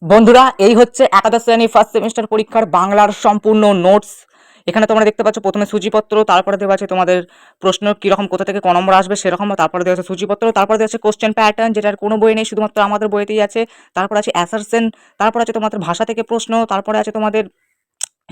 বন্ধুরা, এই হচ্ছে একাদশ শ্রেণী ফার্স্ট সেমিস্টার পরীক্ষার বাংলার সম্পূর্ণ নোটস। এখানে তোমরা দেখতে পাচ্ছ প্রথমে সূচিপত্র, তারপরে দেওয়া আছে তোমাদের প্রশ্ন কিরকম কোথা থেকে ক নম্বর আসবে সেরকম, তারপরে দেওয়া আছে সূচিপত্র, তারপরে দেওয়া আছে কোশ্চেন প্যাটার্ন, যেটার কোনো বই নেই, শুধুমাত্র আমাদের বইতেই আছে। তারপর আছে অ্যাসারশন, তারপর আছে তোমাদের ভাষা থেকে প্রশ্ন, তারপরে আছে তোমাদের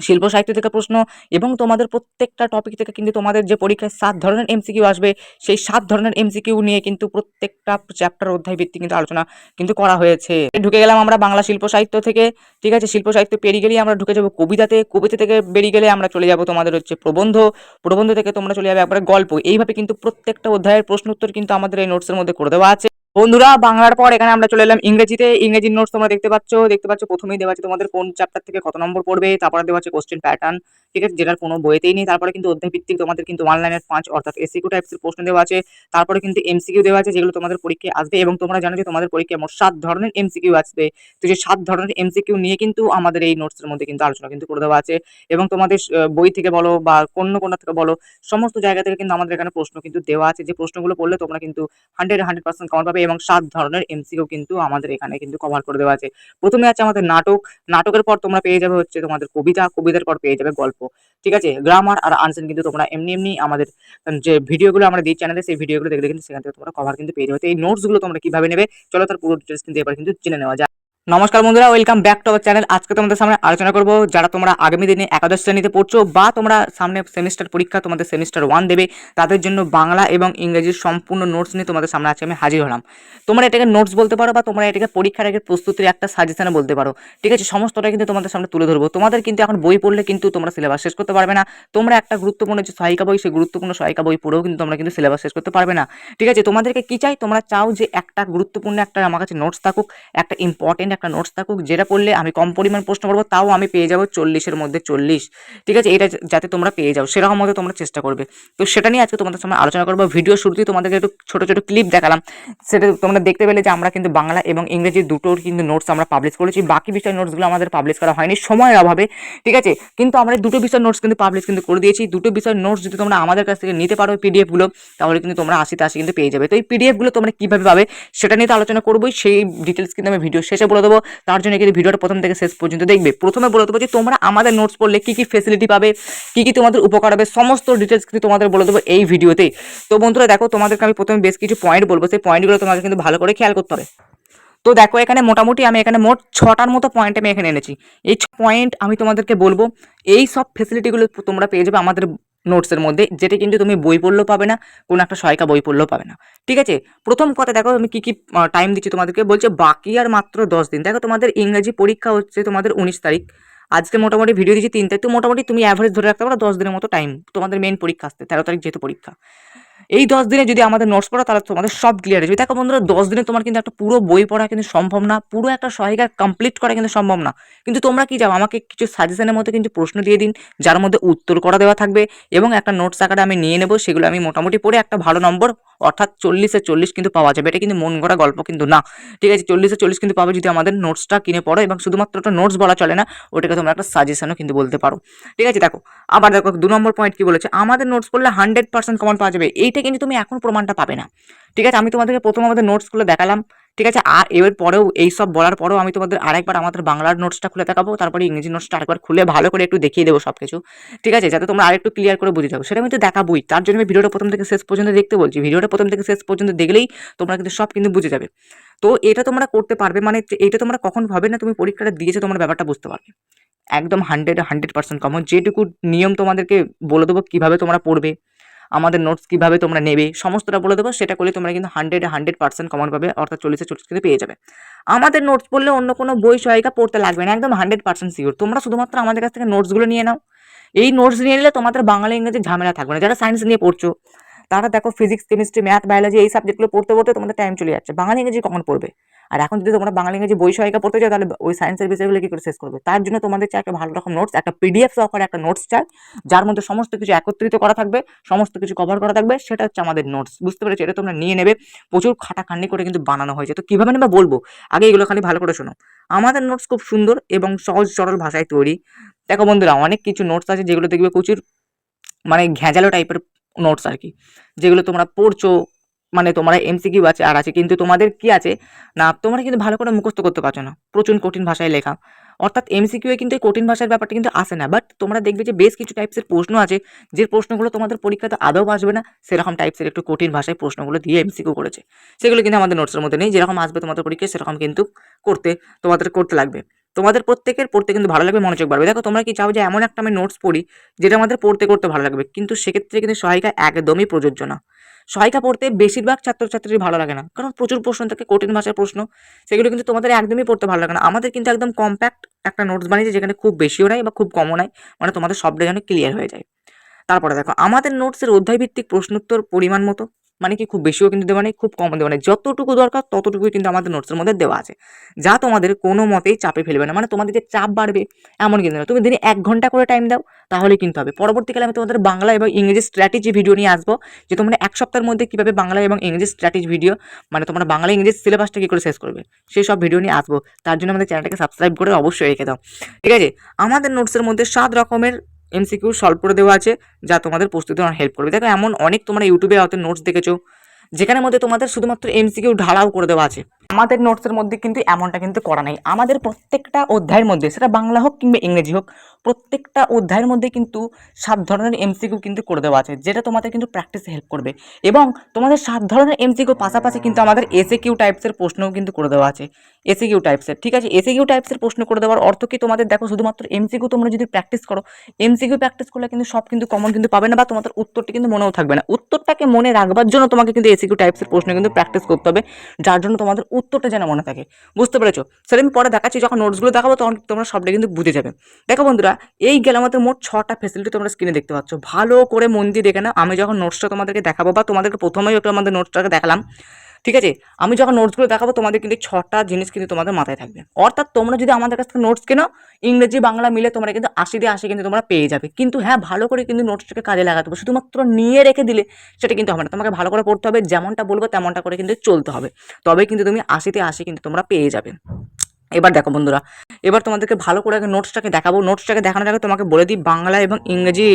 শিল্প সাহিত্য থেকে প্রশ্ন, এবং তোমাদের প্রত্যেকটা টপিক থেকে কিন্তু তোমাদের যে পরীক্ষায় 7 ধরনের এমসিকিউ আসবে, সেই 7 ধরনের এমসিকিউ নিয়ে কিন্তু প্রত্যেকটা চ্যাপ্টার অধ্যায় ভিত্তিক কিন্তু আলোচনা কিন্তু করা হয়েছে। ঢুকে গেলাম আমরা বাংলা শিল্প সাহিত্য থেকে। ঠিক আছে, শিল্প সাহিত্য পেরিয়ে গেলেই আমরা ঢুকে যাবো কবিতাতে, কবিতা থেকে বেরিয়ে গেলে আমরা চলে যাবো তোমাদের হচ্ছে প্রবন্ধ, প্রবন্ধ থেকে তোমরা চলে যাবে একবারে গল্প। এইভাবে কিন্তু প্রত্যেকটা অধ্যায়ের প্রশ্ন উত্তর কিন্তু আমাদের এই নোটসের মধ্যে করে দেওয়া আছে। বন্ধুরা, বাংলার পর এখানে আমরা চলে এলাম ইংরেজিতে। ইংরেজির নোটস তোমরা দেখতে পাচ্ছ প্রথমেই দেওয়া আছে তোমাদের কোন চ্যাপ্টার থেকে কত নম্বর পড়বে, তারপরে দেওয়া আছে কোশ্চেন প্যাটার্ন। ঠিক আছে, যেটার কোনো বইতেই নেই। তারপরে কিন্তু অধ্যায় ভিত্তিক তোমাদের কিন্তু 1 লাইনের 5 অর্থাৎ এসিকিউ টাইপসের প্রশ্ন দেওয়া আছে। তারপরে কিন্তু এমসিকিউ দেওয়া আছে, যেগুলো তোমাদের পরীক্ষায় আসবে, এবং তোমরা জানো যে তোমাদের পরীক্ষায় মোট 7 ধরনের এমসিকিউ আসবে। তো যে 7 ধরনের এমসিকিউ নিয়ে কিন্তু আমাদের এই নোটসের মধ্যে কিন্তু আলোচনা কিন্তু করে দেওয়া আছে। এবং তোমাদের বই থেকে বলো বা কোন থেকে বলো, সমস্ত জায়গা থেকে কিন্তু আমাদের এখানে প্রশ্ন কিন্তু দেওয়া আছে, যে প্রশ্নগুলো পড়লে তোমরা কিন্তু 100% কমন পাবে, এবং 7 ধরনের এমসিকিউ কিন্তু আমাদের এখানে কিন্তু কভার করে দেওয়া আছে। প্রথমে আছে আমাদের নাটক, নাটকের পর তোমরা পেয়ে যাবে হচ্ছে তোমাদের কবিতা, কবিতার পর পেয়ে যাবে গল্প। ঠিক আছে, গ্রামার আর আনসার কিন্তু তোমরা এমনি এমনি আমাদের যে ভিডিওগুলো আমরা দিই চ্যানেলে, সেই ভিডিওগুলো দেখলে কিন্তু সেখান থেকে তোমরা কভার কিন্তু পেয়ে যাবে। তো এই নোটসগুলো তোমরা কিভাবে নেবে, চলো তার পুরো ডিটেলস কিন্তু এবার কিন্তু জেনে নেওয়া যায়। নমস্কার বন্ধুরা, welcome back to our channel. আজকে তোমাদের সামনে আলোচনা করব যারা তোমরা আগামী দিনে একাদশ শ্রেণীতে পড়ছো, বা তোমরা সামনে সেমিস্টার পরীক্ষা তোমাদের সেমিস্টার 1 দেবে, তাদের জন্য বাংলা এবং ইংরেজির সম্পূর্ণ নোটস নিয়ে তোমাদের সামনে আজকে আমি হাজির হলাম। তোমরা এটাকে নোটস বলতে পারো, বা তোমরা এটাকে পরীক্ষার আগে প্রস্তুতির একটা সাজেশনে বলতে পারো। ঠিক আছে, সমস্তটা কিন্তু তোমাদের সামনে তুলে ধরবো। তোমাদের কিন্তু এখন বই পড়লে কিন্তু তোমরা সিলেবাস শেষ করতে পারবে না। তোমরা একটা গুরুত্বপূর্ণ যে সহায়িকা বই, সেই গুরুত্বপূর্ণ সহায়িকা বই পড়েও কিন্তু তোমরা কিন্তু সিলেবাস শেষ করতে পারবে না। ঠিক আছে, তোমাদেরকে কি চাই, তোমরা চাও যে একটা গুরুত্বপূর্ণ একটা আমার কাছে নোটস থাকুক, একটা ইম্পর্টেন্ট একটা নোটস থাকুক, যেটা পড়লে আমি কম পরিমাণ প্রশ্ন পড়বো, তাও আমি পেয়ে যাবো 40-এর মধ্যে 40। ঠিক আছে, এটা যাতে তোমরা পেয়ে যাও সেরকম মতো তোমরা চেষ্টা করবে। তো সেটা নিয়ে আজকে তোমাদের সামনে আলোচনা করবো। ভিডিও শুরুতেই তোমাদেরকে একটু ছোট ছোট ক্লিপ দেখালাম, সেটা তোমরা দেখতে পেলে যে আমরা কিন্তু বাংলা এবং ইংরেজি দুটোর কিন্তু নোটস আমরা পাবলিশ করেছি। বাকি বিষয় নোটসগুলো আমাদের পাবলিশ করা হয়নি সময়ের অভাবে। ঠিক আছে, কিন্তু আমরা দুটো বিষয় নোটস কিন্তু পাবলিশ কিন্তু করে দিয়েছি। দুটো বিষয় নোটস যদি তোমরা আমাদের কাছ থেকে নিতে পারো পিডিএফগুলো, তাহলে কিন্তু তোমরা 80-80 কিন্তু পেয়ে যাবে। তো এই পিডিএফগুলো তোমরা কীভাবে পাবে সেটা নিয়ে তো আলোচনা করবোই, সেই ডিটেলস কিন্তু আমি ভিডিও শেষে বলে দেবো। তার জন্য কিন্তু ভিডিওটা প্রথম থেকে শেষ পর্যন্ত দেখবে। প্রথমে বলে দেবো যে তোমরা আমাদের নোটস পড়লে কী কী ফেসিলিটি পাবে, কী কী তোমাদের উপকার হবে, সমস্ত ডিটেলস কিন্তু তোমাদের বলে দেবো এই ভিডিওতে। তো বন্ধুরা দেখো, তোমাদেরকে আমি প্রথমে বেশ কিছু পয়েন্ট বলবো, সেই পয়েন্টগুলো তোমাকে কিন্তু ভালো করে খেয়াল করতে হবে। তো দেখো, এখানে মোটামুটি আমি এখানে মোট 6টার মতো পয়েন্ট আমি এখানে এনেছি। এই পয়েন্ট আমি তোমাদেরকে বলবো, এই সব ফেসিলিটিগুলো তোমরা পেয়ে যাবে আমাদের নোটসের মধ্যে, যেটা কিন্তু তুমি বই পড়লেও পাবে না, কোনো একটা সহায়িকা বই পড়লেও পাবে না। ঠিক আছে, প্রথম কথা দেখো আমি কি কি টাইম দিচ্ছি তোমাদেরকে। বলছে বাকি আর মাত্র 10 দিন। দেখো, তোমাদের ইংরেজি পরীক্ষা হচ্ছে তোমাদের 19 তারিখ, আজকে মোটামুটি ভিডিও দিচ্ছি 3 তারিখ, তো মোটামুটি তুমি অ্যাভারেজ ধরে রাখতে পারো 10 দিনের মতো টাইম তোমাদের মেন পরীক্ষা আসতে, 13 তারিখ যেহেতু পরীক্ষা। এই 10 দিনে যদি আমাদের নোটস পড়ো, তাহলে তোমাদের সব ক্লিয়ার হয়ে যাবে। দেখো বন্ধুরা, 10 দিনে তোমার কিন্তু একটা পুরো বই পড়া কিন্তু সম্ভব না, পুরো একটা সহায়িকা কমপ্লিট করা কিন্তু সম্ভব না। কিন্তু তোমরা কি চাও, আমাকে কিছু সাজেশনের মধ্যে কিন্তু প্রশ্ন দিয়ে দিন, যার মধ্যে উত্তর করা দেওয়া থাকবে, এবং একটা নোটস আকারে আমি নিয়ে নেবো, সেগুলো আমি মোটামুটি পড়ে একটা ভালো নম্বর অর্থাৎ 40-এ 40 কিন্তু পাওয়া যাবে। এটা কিন্তু মন গড়া গল্প কিন্তু না। ঠিক আছে, 40-এ 40 কিন্তু পাবে যদি আমাদের নোটসটা কিনে পড়ো, এবং শুধুমাত্র একটা নোটস বলা চলে না, ওটাকে তোমরা একটা সাজেশনও কিন্তু বলতে পারো। ঠিক আছে, দেখো আবার দেখো 2 নম্বর পয়েন্ট কি বলেছে, আমাদের নোটস পড়লে 100% কমন পাওয়া যাবে। এইটা কিন্তু তুমি এখন প্রমাণটা পাবে না। ঠিক আছে, আমি তোমাদেরকে প্রথম আমাদের নোটসগুলো দেখালাম। ঠিক আছে, আর এর পরেও এই সব বলার পরেও আমি তোমাদের আরেকবার আমাদের বাংলার নোটসটা খুলে দেখাবো, তারপরে ইংরেজি নোটসটা আরেকবার খুলে ভালো করে একটু দেখিয়ে দেবো সব কিছু। ঠিক আছে, যাতে তোমরা আরেকটু ক্লিয়ার করে বুঝে যাও, সেটা আমি তো দেখাবোই। তার জন্য আমি ভিডিওটা প্রথম থেকে শেষ পর্যন্ত দেখতে বলছি। ভিডিওটা প্রথম থেকে শেষ পর্যন্ত দেখলেই তোমরা কিন্তু সব কিন্তু বুঝে যাবে। তো এটা তোমরা করতে পারবে, মানে এটা তোমরা কখন ভাবে না তুমি পরীক্ষাটা দিয়েছো, তোমরা ব্যাপারটা বুঝতে পারবে। একদম 100% কমন। যেটুকু নিয়ম তোমাদেরকে বলে দেবো, কিভাবে তোমরা পড়বে, আমাদের নোটস কিভাবে তোমরা নেবে, সমস্তটা বলে দেবো। সেটা করলে তোমরা কিন্তু 100% কমন পাবে, অর্থাৎ 40-এ 40 কিন্তু পেয়ে যাবে। আমাদের নোটস পড়লে অন্য কোনো বই সহায়িকা পড়তে লাগবে না, একদম 100% শিওর। তোমরা শুধুমাত্র আমাদের কাছ থেকে নোটসগুলো নিয়ে নাও। এই নোটস নিয়ে নিলে তোমাদের বাংলা ইংরেজি ঝামেলা থাকবে না। যারা সায়েন্স নিয়ে পড়ছো, তারা দেখো ফিজিক্স কেমিস্ট্রি ম্যাথ বায়োলজি এই সাবজেক্টগুলো পড়তে পড়তে তোমাদের টাইম চলে যাচ্ছে, বাংলা ইংরেজি কখন পড়বে? আর এখন যদি তোমরা বাংলা ইংরেজি বই সহায়িকা পড়তে চাও, তাহলে ওই সায়েন্সের বিষয়গুলো কি করে শেষ করবে? তার জন্য তোমাদের চাই একটা ভালো রকম নোটস, একটা পিডিএফ সহকারে একটা নোটস চাই, যার মধ্যে সমস্ত কিছু একত্রিত করা থাকবে, সমস্ত কিছু কভার করা থাকবে। সেটা হচ্ছে আমাদের নোটস, বুঝতে পেরেছো? এটা তোমরা নিয়ে নেবে। প্রচুর খাটাখাটনি করে কিন্তু বানানো হয়েছে। তো কিভাবে নেবে বলবো, আগে এগুলো খালি ভালো করে শোনো। আমাদের নোটস খুব সুন্দর এবং সহজ সরল ভাষায় তৈরি। দেখো বন্ধুরা, অনেক কিছু নোটস আছে যেগুলো দেখবে প্রচুর মানে ঘ্যাঁজালো টাইপের নোটস আর কি, যেগুলো তোমরা পড়ছো, মানে তোমরা এমসিকিউ আছে আর আছে, কিন্তু তোমাদের কি আছে না, তোমরা কিন্তু ভালো করে মুখস্থ করতে পারছো না, প্রচুর কঠিন ভাষায় লেখা। অর্থাৎ এমসিকিউ এ কিন্তু এই কঠিন ভাষার ব্যাপারটা কিন্তু আসে না, বাট তোমরা দেখবে যে বেশ কিছু টাইপসের প্রশ্ন আছে, যে প্রশ্নগুলো তোমাদের পরীক্ষাতে আদৌ আসবে না, সেরকম টাইপসের একটু কঠিন ভাষায় প্রশ্নগুলো দিয়ে এমসিকিউ করেছে। সেগুলো কিন্তু আমাদের নোটসের মধ্যে নেই, যেরকম আসবে তোমাদের পরীক্ষায় সেরকম কিন্তু তোমাদের করতে লাগবে। তোমাদের প্রত্যেকের পড়তে কিন্তু ভালো লাগবে, মনোযোগ বাড়বে। দেখো তোমরা কি চাও যে এমন একটা আমি নোটস পড়ি যেটা আমাদের পড়তে করতে ভালো লাগবে, কিন্তু সেক্ষেত্রে কিন্তু সহায়িকা একদমই প্রযোজ্য না। সহায়িকা পড়তে বেশিরভাগ ছাত্রছাত্রীর ভালো লাগে না, কারণ প্রচুর প্রশ্ন থাকে, কঠিন ভাষার প্রশ্ন, সেগুলো কিন্তু তোমাদের একদমই পড়তে ভালো লাগে না। আমাদের কিন্তু একদম কম্প্যাক্ট একটা নোটস বানিয়েছে, যেখানে খুব বেশিও নাই বা খুব কমও নাই, মানে তোমাদের সবটা যেন ক্লিয়ার হয়ে যায়। তারপরে দেখো আমাদের নোটসের অধ্যায় ভিত্তিক প্রশ্নোত্তর পরিমাণ মতো, মানে কি খুব বেশিও কিন্তু দেওয়া নেই, খুব কমও দেওয়া নেই, যতটুকু দরকার ততটুকুই কিন্তু আমাদের নোটসের মধ্যে দেওয়া আছে, যা তোমাদের কোনো মতেই চাপে ফেলবে না। মানে তোমাদের যে চাপ বাড়বে এমন কিন্তু না, তুমি দিনে 1 ঘন্টা করে টাইম দাও তাহলে কিন্তু হবে। পরবর্তীকালে আমি তোমাদের বাংলা এবং ইংরেজি স্ট্র্যাটেজি ভিডিও নিয়ে আসবো, যে তোমরা 1 সপ্তাহের মধ্যে কীভাবে বাংলা এবং ইংরেজি স্ট্র্যাটেজি ভিডিও, মানে তোমরা বাংলা ইংরেজি সিলেবাসটা কী করে শেষ করবে, সেই সব ভিডিও নিয়ে আসবো। তার জন্য আমাদের চ্যানেলটাকে সাবস্ক্রাইব করে অবশ্যই রেখে দাও, ঠিক আছে। আমাদের নোটসের মধ্যে 7 রকমের এমসিকিউ সলভ করে দেওয়া আছে, যা তোমাদের প্রস্তুতি অনেক হেল্প করবে। দেখো এমন অনেক তোমরা ইউটিউবে হয়তো নোটস দেখেছো, যেখানের মধ্যে তোমাদের শুধুমাত্র এমসিকিউ ঢালাও করে দেওয়া আছে। আমাদের নোটসের মধ্যে কিন্তু এমনটা কিন্তু করা নাই। আমাদের প্রত্যেকটা অধ্যায়ের মধ্যে, সেটা বাংলা হোক কিংবা ইংরেজি হোক, প্রত্যেকটা অধ্যায়ের মধ্যে কিন্তু 7 ধরনের এমসিকিউ কিন্তু করে দেওয়া আছে, যেটা তোমাদের কিন্তু প্র্যাকটিসে হেল্প করবে। এবং তোমাদের 7 ধরনের এমসিকিউ পাশাপাশি কিন্তু আমাদের এসএকিউ টাইপসের প্রশ্নও কিন্তু করে দেওয়া আছে, এসএকিউ টাইপসের, ঠিক আছে। এসএকিউ টাইপসের প্রশ্ন করে দেওয়ার অর্থ কি, তোমাদের দেখো শুধুমাত্র এমসিকিউ তোমরা যদি প্র্যাকটিস করো, এমসিকিউ প্র্যাকটিস করলে কিন্তু সব কিন্তু কমন কিন্তু পাবে না, বা তোমাদের উত্তরটি কিন্তু মনেও থাকবে না। উত্তরটাকে মনে রাখবার জন্য তোমাকে কিন্তু এসিকিউ টাইপসের প্রশ্ন কিন্তু প্র্যাকটিস করতে হবে, যার জন্য তোমাদের উত্তরটা যেন মনে থাকে। বুঝতে পেরেছো? সেটা আমি পরে দেখাচ্ছি, যখন নোটসগুলো দেখাবো তখন তোমরা সবটা কিন্তু বুঝে যাবে। দেখো বন্ধুরা, এই গেল আমাদের মোট 6টা ফেসিলিটি তোমরা স্ক্রিনে দেখতে পাচ্ছ। ভালো করে মন দিয়ে দেখে নাও, আমি যখন নোটসটা তোমাদেরকে দেখাবো, বা তোমাদেরকে প্রথমেই একটু আমাদের নোটসটাকে দেখালাম, ঠিক আছে। আমি যখন নোটসগুলো দেখাবো তোমাদের কিন্তু 6টা জিনিস কিন্তু তোমাদের মাথায় থাকবে। অর্থাৎ তোমরা যদি আমাদের কাছ থেকে নোটস কেনো, ইংরেজি বাংলা মিলে তোমরা কিন্তু 80 কিন্তু তোমরা পেয়ে যাবে। কিন্তু হ্যাঁ, ভালো করে কিন্তু নোটসটাকে কাজে লাগাতে হবে। শুধুমাত্র নিয়ে রেখে দিলে সেটা কিন্তু হবে না, তোমাকে ভালো করে পড়তে হবে, যেমনটা বলবো তেমনটা করে কিন্তু চলতে হবে, তবেই কিন্তু তুমি 80 কিন্তু তোমরা পেয়ে যাবে। এবার দেখো বন্ধুরা, এবার তোমাদেরকে ভালো করে আগে নোটসটাকে দেখাবো। নোটসটাকে দেখানোর আগে তোমাকে বলে দিই, বাংলা এবং ইংরেজি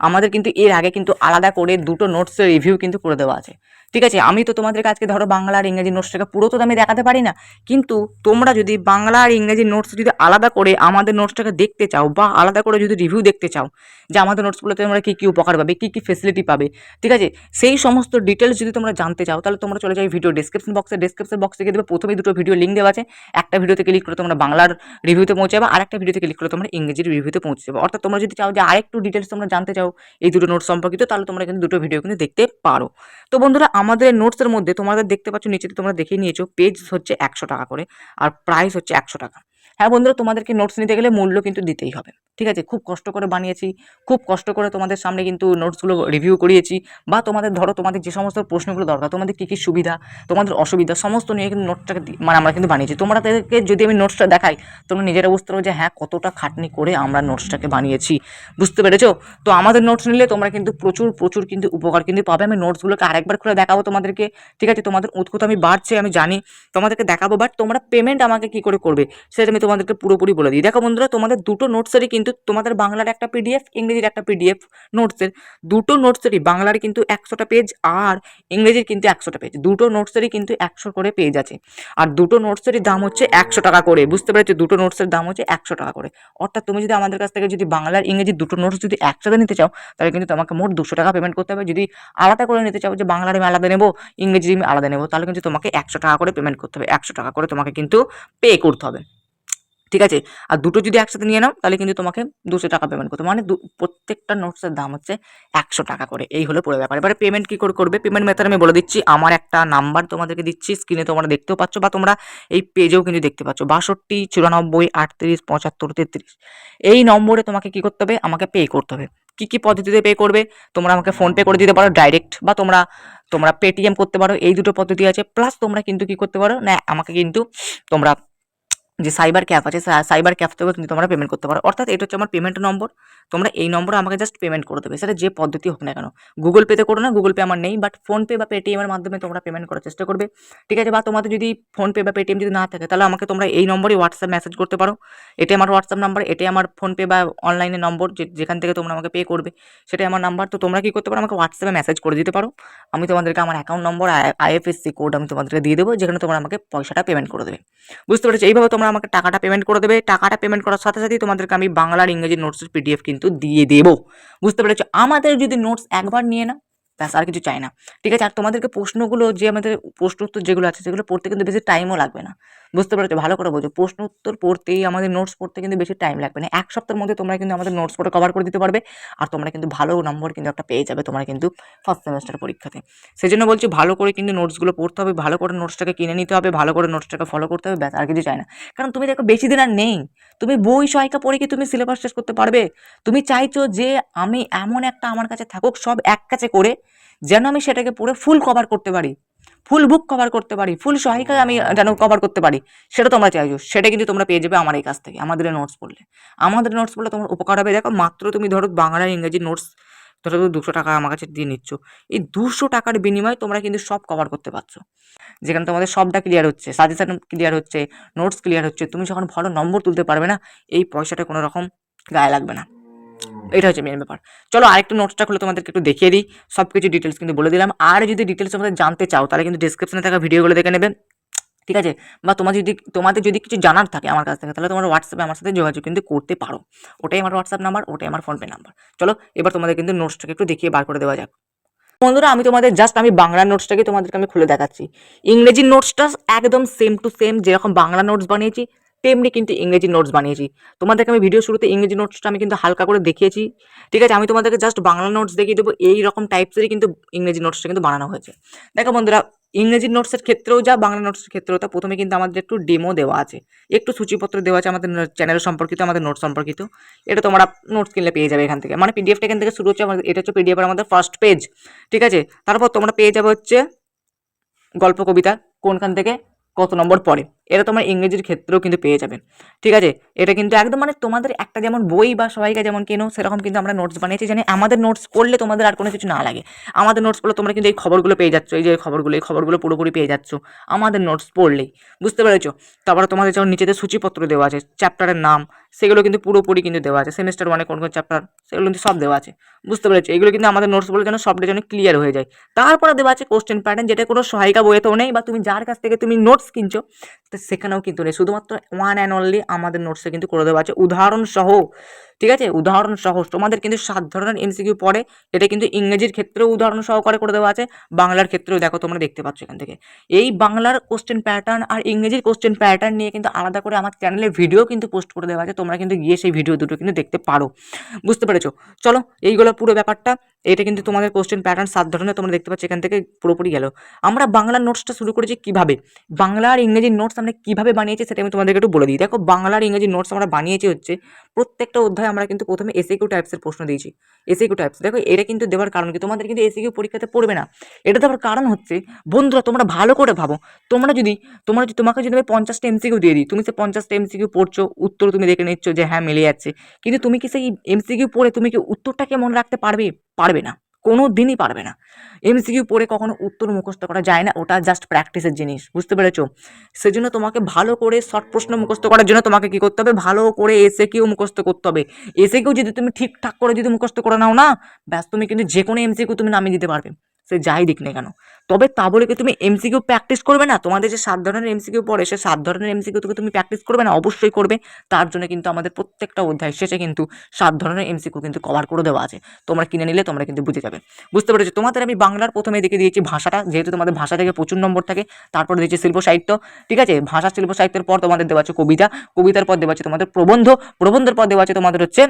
আমাদের কিন্তু এর আগে কিন্তু আলাদা করে দুটো নোটসের রিভিউ কিন্তু করে দেওয়া আছে, ঠিক আছে। আমি তো তোমাদেরকে আজকে ধরো বাংলা আর ইংরেজি নোটসটাকে পুরো তো আমি দেখাতে পারি না, কিন্তু তোমরা যদি বাংলা আর ইংরেজি নোটস যদি আলাদা করে আমাদের নোটসটাকে দেখতে চাও, বা আলাদা করে যদি রিভিউ দেখতে চাও, যে আমাদের নোটসগুলোতে তোমরা কী কী উপকার পাবে, কী কী ফেসিলিটি পাবে, ঠিক আছে, সেই সমস্ত ডিটেলস যদি তোমরা জানতে চাও, তাহলে তোমরা চলে যাও ভিডিও ডিসক্রিপশন বক্সে গিয়ে দেবে, প্রথমেই দুটো ভিডিও লিঙ্ক দেওয়া আছে। একটা ভিডিওতে ক্লিক করে তোমরা বাংলার রিভিউতে পৌঁছে যাবে, আর একটা ভিডিওতে ক্লিক করে তোমরা ইংরেজির রিভিউতে পৌঁছে যাবে। অর্থাৎ তোমরা যদি চাও যে আরেকটু ডিটেলস তোমরা জানতে চাও এই দুটো নোটস সম্পর্কিত, তাহলে তোমরা কিন্তু দুটো ভিডিও কিন্তু দেখতে পারো। তো বন্ধুরা, আমাদের নোটসের মধ্যে তোমাদের দেখতে পাচ্ছ নিচেতে তোমরা দেখে নিয়েছো, পেজ হচ্ছে 100 টাকা করে, আর প্রাইস হচ্ছে 100 টাকা। হ্যাঁ বন্ধুরা, তোমাদেরকে নোটস নিতে গেলে মূল্য কিন্তু দিতেই হবে, ঠিক আছে। খুব কষ্ট করে বানিয়েছি, খুব কষ্ট করে তোমাদের সামনে কিন্তু নোটসগুলো রিভিউ করিয়েছি, বা তোমাদের ধরো তোমাদের যে সমস্ত প্রশ্নগুলো দরকার, তোমাদের কী কী সুবিধা, তোমাদের অসুবিধা, সমস্ত নিয়ে কিন্তু নোটসটাকে মানে আমরা কিন্তু বানিয়েছি। তোমাদেরকে যদি আমি নোটসটা দেখাই, তোমরা নিজেরা বুঝতে পারো যে হ্যাঁ, কতটা খাটনি করে আমরা নোটসটাকে বানিয়েছি, বুঝতে পেরেছো? তো আমাদের নোটস নিলে তোমরা কিন্তু প্রচুর প্রচুর কিন্তু উপকার কিন্তু পাবে। আমি নোটসগুলোকে আরেকবার করে দেখাবো তোমাদেরকে, ঠিক আছে। তোমাদের উৎকট আমি বাড়ছে, আমি জানি, তোমাদেরকে দেখাবো, বাট তোমরা পেমেন্ট আমাকে কি করে করবে সেটা আমি তোমাদেরকে পুরোপুরি বলে দিই। দেখো বন্ধুরা, তোমাদের দুটো নোটসেরই কিন্তু, তোমাদের বাংলার একটা পিডিএফ, ইংরেজির একটা পিডিএফ, নোটসের দুটো নোটসেরই, বাংলার কিন্তু 100টা পেজ আর ইংরেজির কিন্তু 100টা পেজ, দুটো নোটসেরই কিন্তু 100 করে পেজ আছে, আর দুটো নোটসেরই দাম হচ্ছে 100 টাকা করে, বুঝতে পেরেছো? দুটো নোটসের দাম হচ্ছে 100 টাকা করে। অর্থাৎ তুমি যদি আমাদের কাছ থেকে যদি বাংলার ইংরেজির দুটো নোটস যদি একসাথে নিতে চাও, তাহলে কিন্তু তোমাকে মোট 200 টাকা পেমেন্ট করতে হবে। যদি আলাদা করে নিতে চাও, যে বাংলার আমি আলাদা নেবো, ইংরেজির আমি আলাদা নেবো, তাহলে কিন্তু তোমাকে 100 টাকা করে পেমেন্ট করতে হবে, 100 টাকা করে তোমাকে কিন্তু পে করতে হবে, ঠিক আছে। আর দুটো যদি একসাথে নিয়ে নাও, তাহলে কিন্তু তোমাকে 200 টাকা পেমেন্ট করতে হবে। মানে প্রত্যেকটা নোটসের দাম হচ্ছে 100 টাকা করে। এই হলো পুরো ব্যাপার। এবারে পেমেন্ট কি করে করবে, পেমেন্ট মেথড আমি বলে দিচ্ছি। আমার একটা নাম্বার তোমাদেরকে দিচ্ছি, স্ক্রিনে তোমরা দেখতেও পাচ্ছ, বা তোমরা এই পেজেও কিন্তু দেখতে পাচ্ছ, 62 94 38 75 33। এই নম্বরে তোমাকে কি করতে হবে, আমাকে পে করতে হবে। কি কি পদ্ধতিতে পে করবে, তোমরা আমাকে ফোনপে করে দিতে পারো ডাইরেক্ট, বা তোমরা তোমরা পেটিএম করতে পারো, এই দুটো পদ্ধতি আছে। প্লাস তোমরা কিন্তু কি করতে পারো না, আমাকে কিন্তু তোমরা যে সাইবার ক্যাফ আছে, সাইবার ক্যাফ থেকেও কিন্তু তোমরা পেমেন্ট করতে পারো। অর্থাৎ এটা হচ্ছে আমার পেমেন্ট নম্বর, তোমরা এই নম্বরে আমাকে জাস্ট পেমেন্ট করে দেবে, সেটা যে পদ্ধতি হোক না কেন। গুগল পেতে করো না, গুগল পে আমার নেই, বাট ফোনপে বা পেটিএম এর মাধ্যমে তোমরা পেমেন্ট করার চেষ্টা করবে, ঠিক আছে। বা তোমাদের যদি ফোনপে বা পেটিএম যদি না থাকে, তাহলে আমাকে তোমরা এই নম্বরে হোয়াটসঅ্যাপ মেসেজ করতে পারো। এটাই আমার হোয়াটসঅ্যাপ নাম্বার, এটাই আমার ফোনপে বা অনলাইনে নম্বর, যেখান থেকে তোমরা আমাকে পে করবে সেটাই আমার নাম্বার। তো তোমরা কি করতে পারো, আমাকে হোয়াটসঅ্যাপে মেসেজ করে দিতে পারো। আমি তোমাদেরকে আমার অ্যাকাউন্ট নম্বর, আইএফএসসি কোড আমি তোমাদেরকে দিয়ে দেবো, যেখানে তোমরা আমাকে পয়সাটা পেমেন্ট করে দেবে। বুঝতে পেরেছো? এইভাবে তোমরা আমাকে টাকাটা পেমেন্ট করে দেবে। টাকাটা পেমেন্ট করার সাথে সাথেই তোমাদেরকে আমি বাংলা আর ইংরেজি নোটসের পিডিএফ কিন্তু দিয়ে দেবো। বুঝতে পেরেছো? আমাদের যদি নোটস একবার নিয়ে না, ব্যাস আর কিছু চাই না, ঠিক আছে। আর তোমাদেরকে প্রশ্নগুলো যে আমাদের প্রশ্ন উত্তর যেগুলো আছে, সেগুলো পড়তে কিন্তু বেশি টাইমও লাগবে না। বুঝতে পেরেছো? ভালো করে বোঝো, প্রশ্ন উত্তর পড়তেই আমাদের নোটস পড়তে কিন্তু বেশি টাইম লাগবে না। এক সপ্তাহের মধ্যে তোমরা কিন্তু আমাদের নোটস পড়ে কভার করে দিতে পারবে, আর তোমরা কিন্তু ভালো নম্বর কিন্তু একটা পেয়ে যাবে তোমরা কিন্তু ফার্স্ট সেমেস্টার পরীক্ষাতে। সেই জন্য বলছি, ভালো করে কিন্তু নোটসগুলো পড়তে হবে, ভালো করে নোটসটাকে কিনে নিতে হবে, ভালো করে নোটসটাকে ফলো করতে হবে, ব্যাস আর কিছু চাই না। কারণ তুমি দেখো বেশি দিন আর নেই, তুমি বই সহায়িকা পড়ে কি তুমি সিলেবাস শেষ করতে পারবে? তুমি চাইছো যে আমি এমন একটা আমার কাছে থাকুক সব এক কাছে করে, যেন আমি সেটাকে পড়ে ফুল কভার করতে পারি, ফুল বুক কভার করতে পারি, ফুল সহায়িকায় আমি যেন কভার করতে পারি, সেটা তোমরা চাইছো। সেটা কিন্তু তোমরা পেয়ে যাবে আমার এই কাছ থেকে, আমাদের নোটস পড়লে। আমাদের নোটস পড়লে তোমার উপকার হবে। দেখো মাত্র তুমি ধরো বাংলা ইংরেজি নোটস ধরো 200 টাকা আমার কাছে দিয়ে নিচ্ছ, এই 200 টাকার বিনিময়ে তোমরা কিন্তু সব কভার করতে পারছো, যেখানে তোমাদের সবটা ক্লিয়ার হচ্ছে, সাজেশন ক্লিয়ার হচ্ছে, নোটস ক্লিয়ার হচ্ছে। তুমি যখন ভালো নম্বর তুলতে পারবে না, এই পয়সাটা কোনো রকম গায়ে লাগবে না। এটা হচ্ছে মেন ব্যাপার। চলো আরেকটু নোটসটা খুলে তোমাদেরকে একটু দেখিয়ে দিই, সব কিছু ডিটেলস কিন্তু বলে দিলাম। আর যদি ডিটেলস তোমাদের জানতে চাও, তাহলে কিন্তু ডিসক্রিপশনে থাকা ভিডিওগুলো দেখে নেবে, ঠিক আছে। বা তোমাদের যদি কিছু জানার থাকে আমার কাছ থেকে, তাহলে তোমার হোয়াটসঅ্যাপে আমার সাথে যোগাযোগ কিন্তু করতে পারো। ওটাই আমার হোয়াটসঅ্যাপ নাম্বার, ওটাই আমার ফোনপে নাম্বার। চলো এবার তোমাদের কিন্তু নোটসটাকে একটু দেখিয়ে বার করে দেওয়া যাক। বন্ধুরা আমি তোমাদের জাস্ট আমি বাংলা নোটসটাকে তোমাদেরকে আমি খুলে দেখাচ্ছি। ইংরেজি নোটসটা একদম সেম টু সেম, যেরকম বাংলা নোটস বানিয়েছি তেমনি কিন্তু ইংরেজি নোটস বানিয়েছি। তোমাদেরকে আমি ভিডিও শুরুতে ইংরেজি নোটসটা আমি কিন্তু হালকা করে দেখিয়েছি, ঠিক আছে। আমি তোমাদেরকে জাস্ট বাংলা নোটস দেখিয়ে দেবো, এই রকম টাইপসেরই কিন্তু ইংরেজি নোটসটা কিন্তু বানানো হয়েছে। দেখো বন্ধুরা, ইংরেজি নোটসের ক্ষেত্রেও যা বাংলা নোটসের ক্ষেত্রেও তা, প্রথমে কিন্তু আমাদের একটু ডেমো দেওয়া আছে, একটু সূচিপত্র দেওয়া আছে আমাদের চ্যানেল সম্পর্কিত, আমাদের নোট সম্পর্কিত। এটা তোমরা নোটস কিনলে পেয়ে যাবে এখান থেকে, মানে পিডিএফটা এখান থেকে শুরু হচ্ছে আমাদের, এটা হচ্ছে পিডিএফ এর আমাদের ফার্স্ট পেজ, ঠিক আছে। তারপর তোমরা পেয়ে যাবে হচ্ছে গল্প কবিতা কোনখান থেকে কত নম্বর পড়ে, এটা তোমার ইংরেজির ক্ষেত্রেও কিন্তু পেয়ে যাবে, ঠিক আছে। এটা কিন্তু একদম মানে তোমাদের একটা যেমন বই বা সবাইকে যেমন কেনো, সেরকম কিন্তু আমরা নোটস বানিয়েছি, জানি আমাদের নোটস পড়লে তোমাদের আর কোনো কিছু না লাগে। আমাদের নোটস পড়লে তোমরা কিন্তু এই খবরগুলো পেয়ে যাচ্ছ, এই যে খবরগুলো, এই খবরগুলো পুরোপুরি পেয়ে যাচ্ছ আমাদের নোটস পড়লেই, বুঝতে পেরেছো। তারপরে তোমাদের যখন নিচেতে সূচিপত্র দেওয়া আছে, চ্যাপ্টারের নাম, সেগুলো কিন্তু পুরোপুরি কিন্তু দেওয়া আছে, সেমিস্টার ওয়ানে কোন কোন চ্যাপ্টার, সেগুলো কিন্তু সব দেওয়া আছে, বুঝতে পেরেছো। এগুলো কিন্তু আমাদের নোটস বলে যেন সবটা যেন ক্লিয়ার হয়ে যায়। তারপরে দেওয়া আছে কোশ্চেন প্যাটার্ন, যেটা কোনো সহায়িকা বইয়েতেও নেই, বা তুমি যার কাছ থেকে তুমি নোটস কিনছো তো সেখানেও কিন্তু নেই, শুধুমাত্র ওয়ান অ্যান্ড অনলি আমাদের নোটসে কিন্তু করে দেওয়া আছে উদাহরণ সহ, ঠিক আছে। উদাহরণ সহ তোমাদের কিন্তু 7 ধরনের এমসিকিউ পড়ে, এটা কিন্তু ইংরেজির ক্ষেত্রেও উদাহরণ সহকারে করে দেওয়া আছে, বাংলার ক্ষেত্রেও দেখো তোমরা দেখতে পাচ্ছ এখান থেকে। এই বাংলার কোশ্চেন প্যাটার্ন আর ইংরেজির কোশ্চেন প্যাটার্ন নিয়ে কিন্তু আলাদা করে আমার চ্যানেলে ভিডিও কিন্তু পোস্ট করে দেওয়া আছে, তোমরা কিন্তু গিয়ে সেই ভিডিও দুটো কিন্তু দেখতে পারো, বুঝতে পেরেছো। চলো এইগুলো পুরো ব্যাপারটা, এটা কিন্তু তোমাদের কোশ্চেন প্যাটার্ন 7 ধরনের তোমরা দেখতে পাচ্ছ এখান থেকে পুরোপুরি গেল। আমরা বাংলার নোটসটা শুরু করেছি কিভাবে, বাংলা আর ইংরেজির নোটস আমরা কিভাবে বানিয়েছি সেটা আমি তোমাদেরকে একটু বলে দিই। দেখো বাংলা আর ইংরেজি নোটস আমরা বানিয়েছি হচ্ছে, প্রত্যেকটা অধ্যায়ে আমরা কিন্তু প্রথমে এসএকিউ টাইপসের প্রশ্ন দিয়েছি। এসএকিউ টাইপস দেখো, এটা কিন্তু দেওয়ার কারণ কি, তোমাদের কিন্তু এসএকিউ পরীক্ষাতে পড়বে না, এটা দেওয়ার কারণ হচ্ছে বন্ধুরা তোমরা ভালো করে ভাবো, তোমাকে যদি আমি 50টা এমসিকিউ দিয়ে দিই, তুমি সে 50টা এমসিকিউ পড়ছো, উত্তর তুমি দেখে নিচ্ছ যে হ্যাঁ মিলে যাচ্ছে, কিন্তু তুমি কি সেই এমসিকিউ পড়ে তুমি কি উত্তরটাকে মনে রাখতে পারবে? পারবে না, কোনো দিনই পারবে না। এমসিকিউ পড়ে কখনো উত্তর মুখস্থ করা যায় না, ওটা জাস্ট প্র্যাকটিসের জিনিস, বুঝতে পেরেছো। সেজন্য তোমাকে ভালো করে শর্ট প্রশ্ন মুখস্থ করার জন্য তোমাকে কি করতে হবে, ভালো করে এসএকিউ মুখস্থ করতে হবে। এসএকিউ যদি তুমি ঠিকঠাক করে যদি মুখস্থ করে নাও না, ব্যাস তুমি কিন্তু যে কোনো এমসিকিউ তুমি নামিয়ে দিতে পারবে, সে যাই দিক না কেন। তবে তা বলে কি তুমি এমসিকিউ প্র্যাকটিস করবে না? তোমাদের যে 7 ধরনের এমসিকিউ পড়ে, সে 7 ধরনের এমসিকিউ থেকে তুমি প্র্যাকটিস করবে না? অবশ্যই করবে। তার জন্য কিন্তু আমাদের প্রত্যেকটা অধ্যায় শেষে কিন্তু 7 ধরনের এমসিকিউ কিন্তু কভার করে দেওয়া আছে, তোমরা কিনে নিলে তোমরা কিন্তু বুঝে যাবে, বুঝতে পেরেছো। তোমাদের আমি বাংলার প্রথমে দেখে দিয়েছি ভাষাটা, যেহেতু তোমাদের ভাষা থেকে প্রচুর নম্বর থাকে, তারপর দিয়েছি শিল্প সাহিত্য, ঠিক আছে। ভাষা শিল্প সাহিত্যের পর তোমাদের দেওয়া আছে কবিতা, কবিতার পর দেওয়া আছে তোমাদের প্রবন্ধ, প্রবন্ধের পর দেওয়া আছে তোমাদের হচ্ছে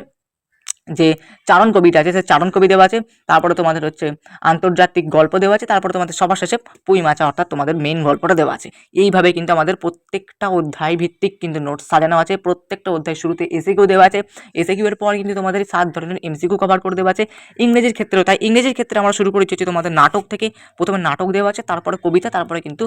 যে চারণ কবিতা আছে, সে চারণ কবি দেওয়া আছে, তারপরে তোমাদের হচ্ছে আন্তর্জাতিক গল্প দেওয়া আছে, তারপরে তোমাদের সবার শেষে পুঁই মাছা, অর্থাৎ তোমাদের মেন গল্পটা দেওয়া আছে। এইভাবে কিন্তু আমাদের প্রত্যেকটা অধ্যায় ভিত্তিক কিন্তু নোটস সাজানো আছে, প্রত্যেকটা অধ্যায় শুরুতে এসএকিউ দেওয়া আছে, এসএকিউ এর পর কিন্তু তোমাদের 7 ধরনের এমসিকিউ কভার করে দেওয়া আছে। ইংরেজির ক্ষেত্রেও তাই, ইংরেজির ক্ষেত্রে আমরা শুরু করেছি হচ্ছে তোমাদের নাটক থেকে, প্রথমে নাটক দেওয়া আছে, তারপরে কবিতা, তারপরে কিন্তু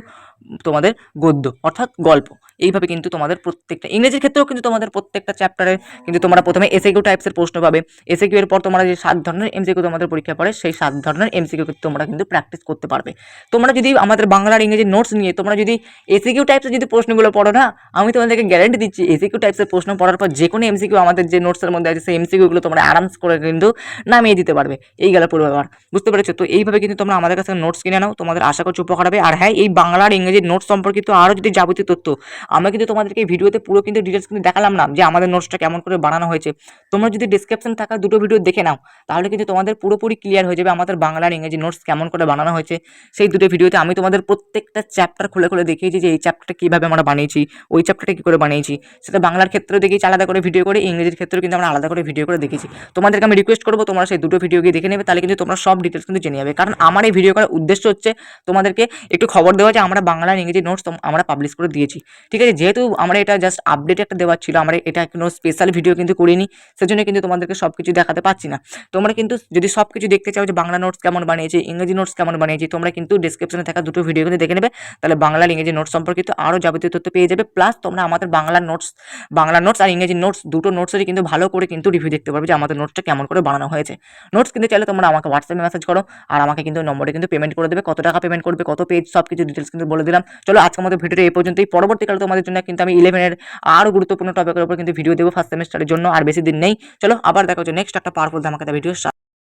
তোমাদের গদ্য অর্থাৎ গল্প, এইভাবে কিন্তু তোমাদের প্রত্যেকটা ইংরেজির ক্ষেত্রেও কিন্তু তোমাদের প্রত্যেকটা চ্যাপ্টারে কিন্তু তোমরা প্রথমে এসএকিউ টাইপসের প্রশ্ন পাবে। এসএকিউ এর পর তোমরা যে 7 ধরনের এমসিকিউ তোমাদের পরীক্ষা পড়ে সেই 7 ধরনের এমসিকিউ তোমরা কিন্তু প্র্যাকটিস করতে পারবে। তোমরা যদি আমাদের বাংলা আর ইংরেজি নোটস নিয়ে তোমরা যদি এসিকিউ টাইপসের যদি প্রশ্নগুলো পড়ো না, আমি তোমাদেরকে গ্যারান্টি দিচ্ছি এসিকিউ টাইপসের প্রশ্ন পড়ার পর যে কোনো এমসিকিউ আমাদের যে নোটসের মধ্যে আছে সেই এমসিকিউগুলো তোমরা আরামস করে কিন্তু নামিয়ে দিতে পারবে। এই গেল পুরো ব্যাপার, বুঝতে পেরেছো? তো এইভাবে কিন্তু তোমরা আমাদের কাছে নোটস কিনে নাও, তোমাদের আশা করছি উপকার হবে। আর হ্যাঁ, এই বাংলা আর ইংরেজির নোটস সম্পর্কিত আরও যদি যাবতীয় তথ্য আমরা কিন্তু তোমাদেরকে এই ভিডিওতে পুরো কিন্তু ডিটেলস কিন্তু দেখালাম না যে আমাদের নোটসটা কেমন করে বানানো হয়েছে। তোমরা যদি ডিসক্রিপশন থাকা দুটো ভিডিও দেখে নাও তাহলে কিন্তু তোমাদের পুরোপুরি ক্লিয়ার হয়ে যাবে আমাদের বাংলা আর ইংরেজি নোটস কেমন করে বানানো হয়েছে। সেই দুটো ভিডিওতে আমি তোমাদের প্রত্যেকটা চ্যাপ্টার খুলে খুলে দেখিয়েছি যে এই চ্যাপ্টারটা কীভাবে আমরা বানিয়েছি, ওই চ্যাপ্টারটা কী করে বানিয়েছি। সেটা বাংলার ক্ষেত্রেও দেখিয়েছি আলাদা করে ভিডিও করে, ইংরেজির ক্ষেত্রেও কিন্তু আমরা আলাদা করে ভিডিও করে দেখিয়েছি। তোমাদেরকে আমি রিকোয়েস্ট করবো তোমরা সেই দুটো ভিডিও গিয়ে দেখে নেবে, তাহলে কিন্তু তোমরা সব ডিটেলস কিন্তু জেনে যাবে। কারণ আমার এই ভিডিও করার উদ্দেশ্য হচ্ছে তোমাদেরকে একটু খবর দেওয়া যে আমরা বাংলা আর ইংরেজি নোটস আমরা পাবলিশ করে দিয়েছি। ঠিক আছে, যেহেতু আমরা এটা জাস্ট আপডেট একটা দেওয়ার ছিল, আমরা এটা কোনো স্পেশাল ভিডিও কিন্তু করিনি, সেজন্য কিন্তু তোমাদেরকে সব কিছু দেখাতে পারছি না। তোমরা কিন্তু যদি সব কিছু দেখতে চাও যে বাংলা নোটস কেমন বানিয়েছি, ইংরেজি নোটস কেমন বানিয়েছি, তোমরা কিন্তু ডেসক্রিপশনে থাকা দুটো ভিডিও কিন্তু দেখে নেবে, তাহলে বাংলা আর ইংরেজি নোটস সম্পর্কিত আরও যাবতীয় তথ্য পেয়ে যাবে। প্লাস তোমরা আমাদের বাংলা নোটস আর ইংরেজি নোটস দুটো নোটসেরই কিন্তু ভালো করে কিন্তু রিভিউ দেখতে পারবে যে আমাদের নোটসটা কেমন করে বানানো হয়েছে। নোটস কিনতে চাইলে তোমরা আমাকে হোয়াটসঅ্যাপে মেসেজ করো, আর আমাকে কিন্তু নম্বরে কিন্তু পেমেন্ট করে দেবে। কত টাকা পেমেন্ট করবে, কত পেজ, সব কিছু ডিটেলস কিন্তু বলে দিলাম। চলো আজকে আমাদের ভিডিওটা এই পর্যন্তই। পরবর্তীকালে তোমাদের জন্য কিন্তু আমি 11-এর আরও গুরুত্বপূর্ণ টপিকের উপর কিন্তু ভিডিও দেবো ফার্স্ট সেমিস্টারের জন্য, আর বেশি দিন নেই। চলো আবার দেখা হচ্ছে নেক্সট একটা পাওয়ারফুল ধামাকাদার ভিডিও।